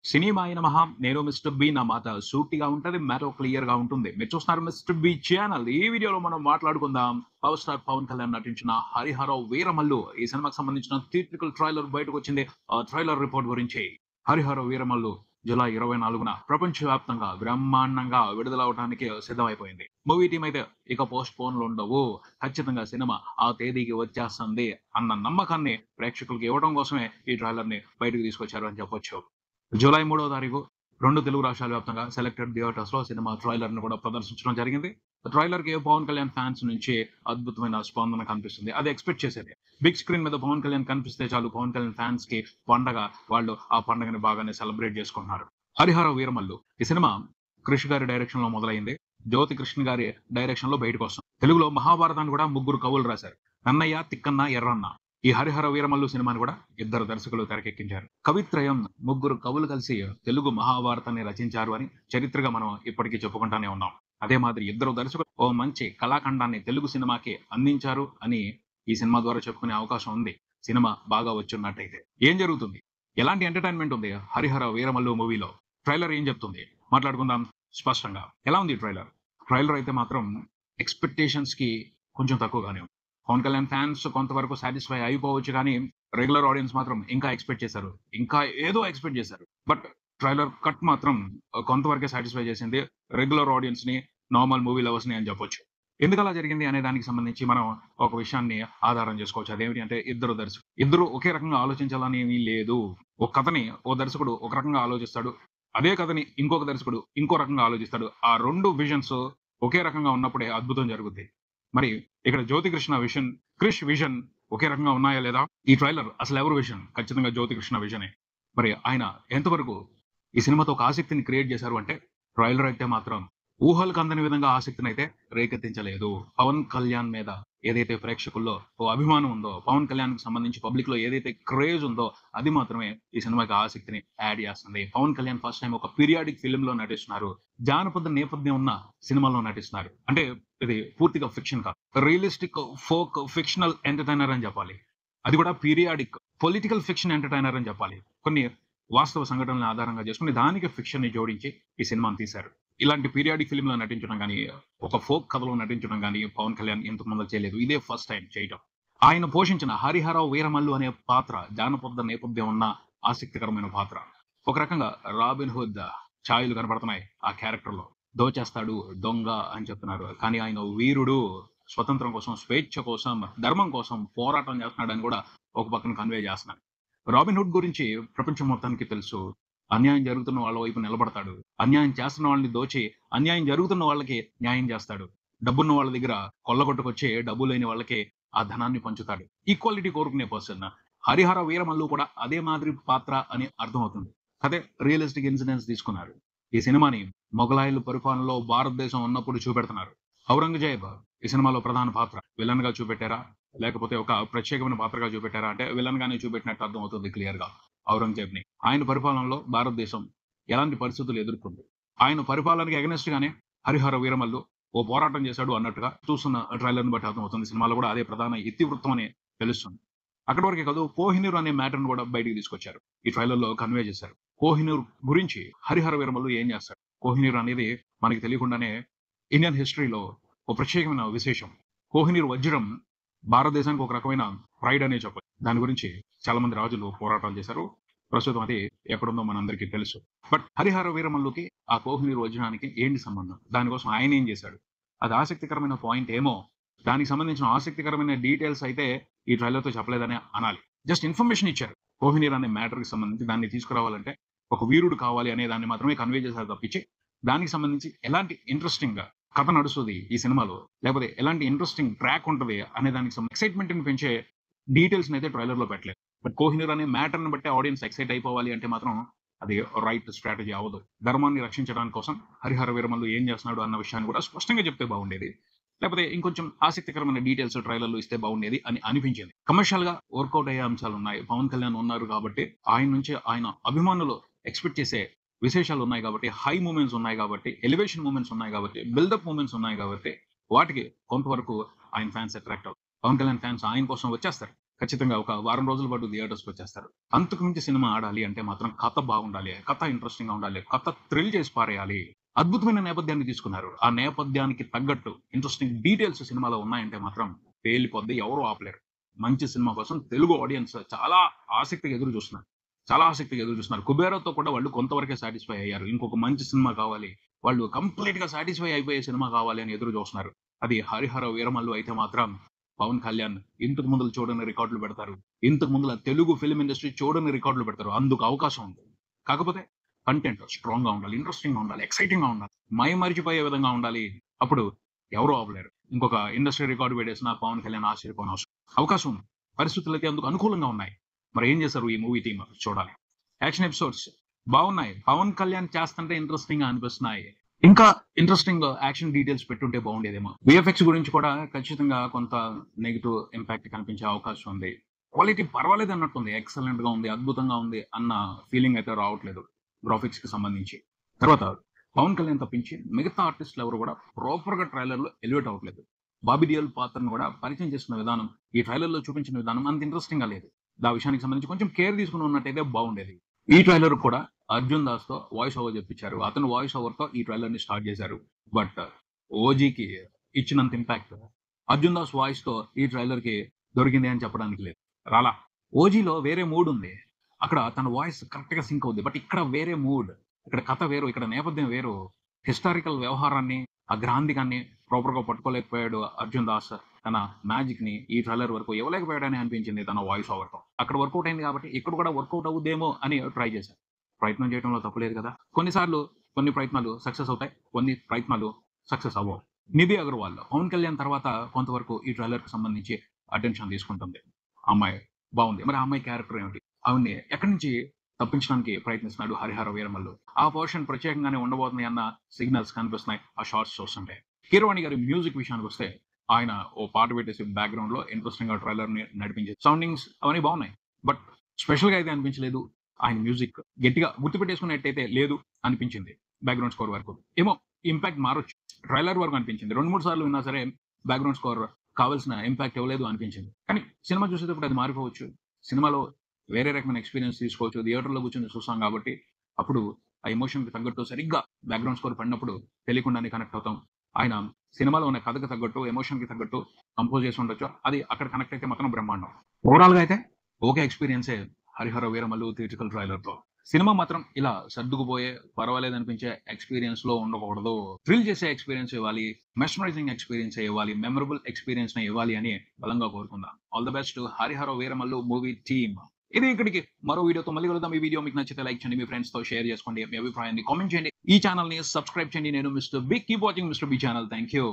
సినిమాయ నమః. నేను mister B. నా మాట సూటిగా ఉంటది. మ్యాటర్ క్లియర్‌గా ఉంటుంది. మీరు చూస్తున్నారు మిస్టర్ బి ఛానల్. ఈ వీడియోలో మనం మాట్లాడుకుందాం పవర్ స్టార్ పవన్ కళ్యాణ్ నటించిన 'హరిహర వీరమల్లు' ఈ సినిమాకి సంబంధించిన థియేట్రికల్ ట్రైలర్ బయటకొచ్చింది. ఆ ట్రైలర్ రిపోర్ట్ గురించి. 'హరిహర వీరమల్లు' జూలై 24న ప్రపంచవ్యాప్తంగా బ్రహ్మాండంగా విడుదలవ్వడానికి సిద్ధమైపోయింది. మూవీ టీమ్ అయితే ఇక పోస్ట్‌పోన్‌లు ఉండవు. ఖచ్చితంగా సినిమా ఆ తేదీకి వచ్చేస్తుంది అన్న నమ్మకాన్ని ప్రేక్షకులకు ఇవ్వడం కోసమే ఈ ట్రైలర్‌ని బయటకు తీసుకొచ్చారు అని చెప్పొచ్చు. జూలై 3వ తారీఖు 2 తెలుగు రాష్ట్రాల వ్యాప్తంగా సెలెక్టెడ్ థియేటర్స్‌లో సినిమా ట్రైలర్‌ని కూడా ప్రదర్శించడం జరిగింది. ట్రైలర్‌కి పవన్ కళ్యాణ్ ఫ్యాన్స్ నుంచి అద్భుతమైన స్పందన కనిపిస్తుంది. అది ఎక్స్‌పెక్ట్ చేసేదే. బిగ్ స్క్రీన్ మీద పవన్ కళ్యాణ్ కనిపిస్తే చాలు పవన్ కళ్యాణ్ ఫ్యాన్స్‌కి పండగ. వాళ్ళు ఆ పండగని బాగానే సెలబ్రేట్ చేసుకుంటున్నారు. 'హరిహర వీరమల్లు' ఈ సినిమా క్రిష్ గారి డైరెక్షన్‌లో మొదలైంది. జ్యోతి కృష్ణ గారి డైరెక్షన్‌లో బయటకొస్తుంది. తెలుగులో మహాభారతాన్ని కూడా ముగ్గురు కవులు రాశారు. నన్నయ్య, తిక్కన్న, ఎర్రన్న. ఈ 'హరిహర వీరమల్లు' సినిమాని కూడా ఇద్దరు దర్శకులు తెరకెక్కించారు. కవిత్రయం ముగ్గురు కవులు కలిసి తెలుగు మహాభారతాన్ని రచించారు అని చరిత్రగా మనం ఇప్పటికీ చెప్పుకుంటానే ఉన్నాం. అదే మాదిరి ఇద్దరు దర్శకులు ఓ మంచి కళాఖండాన్ని తెలుగు సినిమాకి అందించారు అని ఈ సినిమా ద్వారా చెప్పుకునే అవకాశం ఉంది. సినిమా బాగా వచ్చున్నట్టయితే. ఏం జరుగుతుంది? ఎలాంటి ఎంటర్‌టైన్‌మెంట్ ఉంది 'హరిహర వీరమల్లు' మూవీలో? ట్రైలర్ ఏం చెప్తుంది? మాట్లాడుకుందాం స్పష్టంగా. ఎలా ఉంది ఈ ట్రైలర్? ట్రైలర్ అయితే మాత్రం ఎక్స్‌పెక్టేషన్స్‌కి కొంచెం తక్కువగానే ఉంది. పవన్ కళ్యాణ్ ఫ్యాన్స్ కొంతవరకు సాటిస్ఫై అయిపోవచ్చు గానీ, రెగ్యులర్ ఆడియన్స్ మాత్రం ఇంకా ఎక్స్‌పెక్ట్ చేశారు. ఇంకా ఏదో ఎక్స్‌పెక్ట్ చేశారు. బట్ ట్రైలర్ కట్ మాత్రం కొంతవరకే సాటిస్ఫై చేసింది. రెగ్యులర్ ఆడియన్స్‌ని, నార్మల్ మూవీ లవర్స్‌ని అని చెప్పొచ్చు. ఎందుకలా జరిగింది అనే దానికి సంబంధించి మనం ఒక విషయాన్ని ఆధారం చేసుకోవచ్చు. అదేమిటి అంటే ఇద్దరు ఒకే రకంగా ఆలోచించాలని ఏమీ లేదు. ఒక కథని ఓ దర్శకుడు ఒక రకంగా ఆలోచిస్తాడు. అదే కథని ఇంకొక దర్శకుడు ఇంకో రకంగా ఆలోచిస్తాడు. ఆ 2 విజన్స్ ఒకే రకంగా ఉన్నప్పుడే అద్భుతం జరుగుద్ది. మరి ఇక్కడ క్రిష్ విజన్ ఒకే రకంగా ఉన్నాయా లేదా? ఈ ట్రైలర్ అసలెవరి విజన్? ఖచ్చితంగా జ్యోతికృష్ణ విజనే. మరి ఆయన ఎంతవరకు ఈ సినిమాతో ఒక ఆసక్తిని క్రియేట్ చేశారు అంటే, ట్రైలర్ అయితే మాత్రం ఊహలకు అందని విధంగా ఆసక్తినైతే రేకెత్తించలేదు. పవన్ కళ్యాణ్ మీద ఏదైతే ప్రేక్షకుల్లో ఓ అభిమానం ఉందో, పవన్ కళ్యాణ్‌కి సంబంధించి పబ్లిక్‌లో ఏదైతే క్రేజ్ ఉందో, అది మాత్రమే ఈ సినిమాకి ఆసక్తిని యాడ్ చేస్తుంది. పవన్ కళ్యాణ్ ఫస్ట్ టైమ్ ఒక పీరియాడిక్ ఫిల్మ్‌లో నటిస్తున్నారు. జానపద నేపథ్యం ఉన్న సినిమాలో నటిస్తున్నారు. అంటే ఇది పూర్తిగా ఫిక్షన్ కాదు. రియలిస్టిక్ ఫోక్ ఫిక్షనల్ ఎంటర్‌టైనర్ అని చెప్పాలి. అది కూడా పీరియాడిక్ పొలిటికల్ ఫిక్షన్ ఎంటర్‌టైనర్ అని చెప్పాలి. కొన్ని వాస్తవ సంఘటనలను ఆధారంగా చేసుకొని దానికి ఫిక్షన్‌ని జోడించి ఈ సినిమాని తీశారు. ఇలాంటి పీరియాడిక్ ఫిల్మ్‌లో నటించడం గాని, ఒక ఫోక్ కథలో నటించడం గాని పవన్ కళ్యాణ్ ఇంతకు ముందు చేయలేదు. ఇదే ఫస్ట్ టైమ్ చేయటం. ఆయన పోషించిన 'హరిహర వీరమల్లు' అనే పాత్ర జానపద నేపథ్యం ఉన్న ఆసక్తికరమైన పాత్ర. ఒక రకంగా 'రాబిన్ హుడ్' ఛాయలు కనపడుతున్నాయి ఆ క్యారెక్టర్‌లో. దోచేస్తాడు, దొంగ అని చెప్తున్నారు. కానీ ఆయన వీరుడు, స్వతంత్రం కోసం, స్వేచ్ఛ కోసం, ధర్మం కోసం పోరాటం చేస్తున్నాడని కూడా ఒక పక్కన కన్వే చేస్తున్నారు. 'రాబిన్ హుడ్' గురించి ప్రపంచం మొత్తానికి తెలుసు. అన్యాయం జరుగుతున్న వాళ్ళ వైపు నిలబడతాడు. అన్యాయం చేస్తున్న వాళ్ళని దోచి, అన్యాయం జరుగుతున్న వాళ్ళకి న్యాయం చేస్తాడు. డబ్బున్న వాళ్ళ దగ్గర కొల్లగొట్టుకొచ్చి, డబ్బు లేని వాళ్ళకి ఆ ధనాన్ని పంచుతాడు. ఈక్వాలిటీ కోరుకునే పర్సన్. 'హరిహర వీరమల్లు' కూడా అదే మాదిరి పాత్ర అని అర్థమవుతుంది. అదే రియలిస్టిక్ ఇన్సిడెంట్స్ తీసుకున్నారు. ఈ సినిమాని మొఘలాయుల పరిపాలనలో భారతదేశం ఉన్నప్పుడు చూపెడుతున్నారు. ఔరంగజేబ్ ఈ సినిమాలో ప్రధాన పాత్ర. విలన్‌గా చూపెట్టారా? లేకపోతే ఒక ప్రత్యేకమైన పాత్రగా చూపెట్టారా? అంటే విలన్‌గానే చూపెట్టినట్టు అర్థమవుతుంది క్లియర్‌గా ఔరంగజేబ్‌ని. ఆయన పరిపాలనలో భారతదేశం ఎలాంటి పరిస్థితులు ఎదుర్కొంది? ఆయన పరిపాలనకి అగైనెస్ట్ గానే 'హరిహర వీరమల్లు' ఓ పోరాటం చేశాడు అన్నట్టుగా చూస్తున్న ట్రైలర్‌ని బట్టి అర్థమవుతుంది. సినిమాలో కూడా అదే ప్రధాన ఇతివృత్తం అని తెలుస్తుంది. అక్కడి వరకే కాదు 'కోహినూర్' అనే మ్యాటర్‌ని కూడా బయటికి తీసుకొచ్చారు. ఈ ట్రైలర్‌లో కన్వే చేశారు. కోహినూర్ గురించి 'హరిహర వీరమల్లు' ఏం చేస్తాడు? కోహినూర్ అనేది మనకి తెలియకుండానే ఇండియన్ హిస్టరీలో ఒక ప్రత్యేకమైన విశేషం. కోహినూర్ వజ్రం భారతదేశానికి ఒక రకమైన ప్రైడ్ అనే చెప్పొచ్చు. దాని గురించి చాలా మంది రాజులు పోరాటాలు చేశారు. ప్రస్తుతం అది ఎక్కడుందో మనందరికీ తెలుసు. బట్ 'హరిహర వీరమల్లు'కి ఆ కోహినూర్ వజ్రానికి ఏంటి సంబంధం? దానికోసం ఆయన ఏం చేశాడు? అది ఆసక్తికరమైన పాయింట్ ఏమో. దానికి సంబంధించిన ఆసక్తికరమైన డీటెయిల్స్ అయితే ఈ ట్రైలర్‌తో చెప్పలేదనే అనాలి. జస్ట్ ఇన్ఫర్మేషన్ ఇచ్చారు. కోహినూర్ అనే మ్యాటర్‌కి సంబంధించి దాన్ని తీసుకురావాలంటే ఒక వీరుడు కావాలి అనే దాన్ని మాత్రమే కన్వే చేశారు తప్పించి, దానికి సంబంధించి ఎలాంటి ఇంట్రెస్టింగ్ కథ నడుస్తది ఈ సినిమాలో, లేకపోతే ఎలాంటి ఇంట్రెస్టింగ్ ట్రాక్ ఉంటది అనే దానికి ఎక్సైట్‌మెంట్‌ని పెంచే డీటెయిల్స్‌నైతే ట్రైలర్‌లో పెట్టలేదు. బట్ కోహినూర్ అనే మ్యాటర్‌ని బట్టి ఆడియన్స్ ఎక్సైట్ అయిపోవాలి అంటే మాత్రం అది రైట్ స్ట్రాటజీ అవ్వదు. ధర్మాన్ని రక్షించడానికి కోసం 'హరిహర వీరమల్లు' ఏం చేస్తున్నాడు అన్న విషయాన్ని కూడా స్పష్టంగా చెప్తే బాగుండేది. లేకపోతే ఇంకొంచెం ఆసక్తికరమైన డీటెయిల్స్ ట్రైలర్‌లో ఇస్తే బాగుండేది అని అనిపించింది. కమర్షియల్‌గా వర్కౌట్ అయ్యే అంశాలున్నాయి. పవన్ కళ్యాణ్ ఉన్నారు కాబట్టి, ఆయన నుంచి ఆయన అభిమానులు ఎక్స్‌పెక్ట్ చేసే విశేషాలున్నాయి కాబట్టి, హై మూమెంట్స్ ఉన్నాయి కాబట్టి, ఎలివేషన్ మూమెంట్స్ ఉన్నాయి కాబట్టి, బిల్డప్ మూమెంట్స్ ఉన్నాయి కాబట్టి, వాటికి కొంతవరకు ఆయన ఫ్యాన్స్ అట్రాక్ట్ అవుతారు. పవన్ కళ్యాణ్ ఫ్యాన్స్ ఆయన కోసం వచ్చేస్తారు. ఖచ్చితంగా ఒక వారం రోజుల పాటు థియేటర్స్‌కి వచ్చేస్తారు. అంతకు మించి సినిమా ఆడాలి అంటే మాత్రం కథ బాగుండాలి. కథ ఇంట్రెస్టింగ్‌గా ఉండాలి. కథ థ్రిల్ చేసి పారేయాలి. అద్భుతమైన నేపథ్యాన్ని తీసుకున్నారు. ఆ నేపథ్యానికి తగ్గట్టు ఇంట్రెస్టింగ్ డీటెయిల్స్ సినిమాలో ఉన్నాయంటే మాత్రం పేలిపోద్ది. ఎవరు ఆపలేరు. మంచి సినిమా కోసం తెలుగు ఆడియన్స్ చాలా ఆసక్తిగా ఎదురు చూస్తున్నారు. చాలా ఆసక్తిగా ఎదురు చూస్తున్నారు. 'కుబేరా'తో కూడా వాళ్ళు కొంతవరకే సాటిస్ఫై అయ్యారు. ఇంకొక మంచి సినిమా కావాలి. వాళ్ళు కంప్లీట్‌గా సాటిస్ఫై అయిపోయే సినిమా కావాలి అని ఎదురు చూస్తున్నారు. అది 'హరిహర వీరమల్లు' అయితే మాత్రం పవన్ కళ్యాణ్ ఇంతకు ముందుల చూడని రికార్డులు పెడతారు. ఇంతకు ముందుల తెలుగు ఫిల్మ్ ఇండస్ట్రీ చూడని రికార్డులు పెడతారు. అందుకు అవకాశం ఉంది. కాకపోతే కంటెంట్ స్ట్రాంగ్‌గా ఉండాలి. ఇంట్రెస్టింగ్‌గా ఉండాలి. ఎక్సైటింగ్‌గా ఉండాలి. మైమరిచిపోయే విధంగా ఉండాలి. అప్పుడు ఎవరు ఆపలేరు. ఇంకొక ఇండస్ట్రీ రికార్డ్ పెట్టేసినా పవన్ కళ్యాణ్ ఆశ్చర్యపోనవసరం. అవకాశం ఉంది. పరిస్థితులైతే అందుకు అనుకూలంగా ఉన్నాయి. మరి ఏం చేశారు ఈ మూవీ టీమ్ చూడాలి. యాక్షన్ ఎపిసోడ్స్ బాగున్నాయి. పవన్ కళ్యాణ్ చేస్తుంటే ఇంట్రెస్టింగ్‌గా అనిపిస్తున్నాయి. ఇంకా ఇంట్రెస్టింగ్ యాక్షన్ డీటెయిల్స్ పెట్టుంటే బాగుండేదేమో. వీఎఫ్ఎక్స్ గురించి కూడా ఖచ్చితంగా కొంత నెగెటివ్ ఇంపాక్ట్ కనిపించే అవకాశం ఉంది. క్వాలిటీ పర్వాలేదు అన్నట్టుంది. ఎక్సలెంట్‌గా ఉంది, అద్భుతంగా ఉంది అన్న ఫీలింగ్ అయితే రావట్లేదు గ్రాఫిక్స్‌కి సంబంధించి. తర్వాత పవన్ కళ్యాణ్ తప్పించి మిగతా ఆర్టిస్టులు ఎవరు కూడా ప్రాపర్‌గా ట్రైలర్‌లో ఎలివేట్ అవ్వట్లేదు. బాబీ డియోల్ పాత్రను కూడా పరిచయం చేసిన విధానం, ఈ ట్రైలర్‌లో చూపించిన విధానం అంత ఇంట్రెస్టింగ్‌గా లేదు. ఆ విషయానికి సంబంధించి కొంచెం కేర్ తీసుకొని ఉన్నట్టయితే బాగుండేది. ఈ ట్రైలర్ కూడా అర్జున్ దాస్‌తో వాయిస్ ఓవర్ చెప్పించారు. అతను వాయిస్ ఓవర్‌తో ఈ ట్రైలర్‌ని స్టార్ట్ చేశారు. బట్ ఓజీకి ఇచ్చినంత ఇంపాక్ట్ అర్జున్ దాస్ వాయిస్‌తో ఈ ట్రైలర్‌కి దొరికింది అని చెప్పడానికి లేదు. రాలా. ఓజీలో వేరే మూడ్ ఉంది. అక్కడ తన వాయిస్ కరెక్ట్‌గా సింక్ అవుద్ది. బట్ ఇక్కడ వేరే మూడ్. ఇక్కడ కథ వేరు. ఇక్కడ నేపథ్యం వేరు. హిస్టారికల్ వ్యవహారాన్ని, ఆ గ్రాంధికాన్ని ప్రాపర్‌గా పట్టుకోలేకపోయాడు అర్జున్ దాస్. తన మ్యాజిక్‌ని ఈ ట్రైలర్ వరకు ఇవ్వలేకపోయాడని అనిపించింది తన వాయిస్ ఓవర్‌తో. అక్కడ వర్కౌట్ అయింది కాబట్టి ఇక్కడ కూడా వర్కౌట్ అవుద్దేమో అని ట్రై చేశారు. ప్రయత్నం చేయడంలో తప్పు లేదు కదా! కొన్నిసార్లు కొన్ని ప్రయత్నాలు సక్సెస్ అవుతాయి. కొన్ని ప్రయత్నాలు సక్సెస్ అవ్వవు. 'నిధి అగర్వాల్' పవన్ కళ్యాణ్ తర్వాత కొంతవరకు ఈ ట్రైలర్‌కి సంబంధించి అటెన్షన్ తీసుకుంటుంది. ఆ అమ్మాయి బావుంది. మరి ఆ అమ్మాయి క్యారెక్టర్ ఏమిటి? ఆవిడని ఎక్కడి నుంచి తప్పించడానికి ప్రయత్నిస్తున్నాడు 'హరిహర వీరమల్లు'. ఆ పోర్షన్ ప్రత్యేకంగానే ఉండబోతుంది అన్న సిగ్నల్స్ కనిపిస్తున్నాయి ఆ షార్ట్స్ చూస్తుంటే. కీరవాణి గారి మ్యూజిక్ విషయానికొస్తే ఆయన ఓ పాట పెట్టేసి బ్యాక్‌గ్రౌండ్‌లో ఇంట్రెస్టింగ్‌గా ట్రైలర్‌ని నడిపించారు. సౌండింగ్స్ అవన్నీ బాగున్నాయి. బట్ స్పెషల్‌గా అయితే అనిపించలేదు. ఆయన మ్యూజిక్ గట్టిగా గుర్తుపెట్టేసుకునేట్టయితే లేదు అనిపించింది. బ్యాక్‌గ్రౌండ్ స్కోర్ వరకు. ఏమో ఇంపాక్ట్ మారొచ్చు. ట్రైలర్ వరకు అనిపించింది. 2, 3 సార్లు విన్నా సరే బ్యాక్‌గ్రౌండ్ స్కోర్ కావాల్సిన ఇంపాక్ట్ ఇవ్వలేదు అనిపించింది. కానీ సినిమా చూసేటప్పుడు అది మారిపోవచ్చు. సినిమాలో వేరే రకమైన ఎక్స్‌పీరియన్స్ తీసుకోవచ్చు. థియేటర్‌లో కూర్చొని చూస్తాం కాబట్టి అప్పుడు ఆ ఎమోషన్‌కి తగ్గట్టు సరిగ్గా బ్యాక్‌గ్రౌండ్ స్కోర్ పడినప్పుడు తెలియకుండానే కనెక్ట్ అవుతాం. ఆయన సినిమాలో ఉన్న కథకు తగ్గట్టు, ఎమోషన్‌కి తగ్గట్టు కంపోజ్ చేసి ఉండొచ్చు. అది అక్కడ కనెక్ట్ అయితే మాత్రం బ్రహ్మాండం. ఓవరాల్‌గా అయితే okay ఎక్స్‌పీరియన్సే 'Harihara Veeramallu' theatrical ట్రైలర్‌తో. Cinema మాత్రం ఇలా సర్దుకుపోయే, పర్వాలేదనిపించే ఎక్స్‌పీరియన్స్‌లో ఉండకూడదు. థ్రిల్ చేసే ఎక్స్‌పీరియన్స్ ఇవ్వాలి. మెస్మరైజింగ్ ఎక్స్‌పీరియన్సే ఇవ్వాలి. మెమరబుల్ ఎక్స్‌పీరియన్స్‌నే ఇవ్వాలి అని బలంగా కోరుకుందాం. All the best 'Harihara Veeramallu' movie team. ఇది ఇక్కడికి మరో వీడియోతో మళ్ళీ కలుద్దాం. ఈ వీడియో మీకు నచ్చితే లైక్ చేయండి. మీ ఫ్రెండ్స్‌తో షేర్ చేసుకోండి. మీ అభిప్రాయాన్ని కామెంట్ చేయండి. ఈ ఛానెల్‌ని సబ్స్క్రైబ్ చేయండి. నేను Mister Big. Keep watching Mister B channel. Thank you.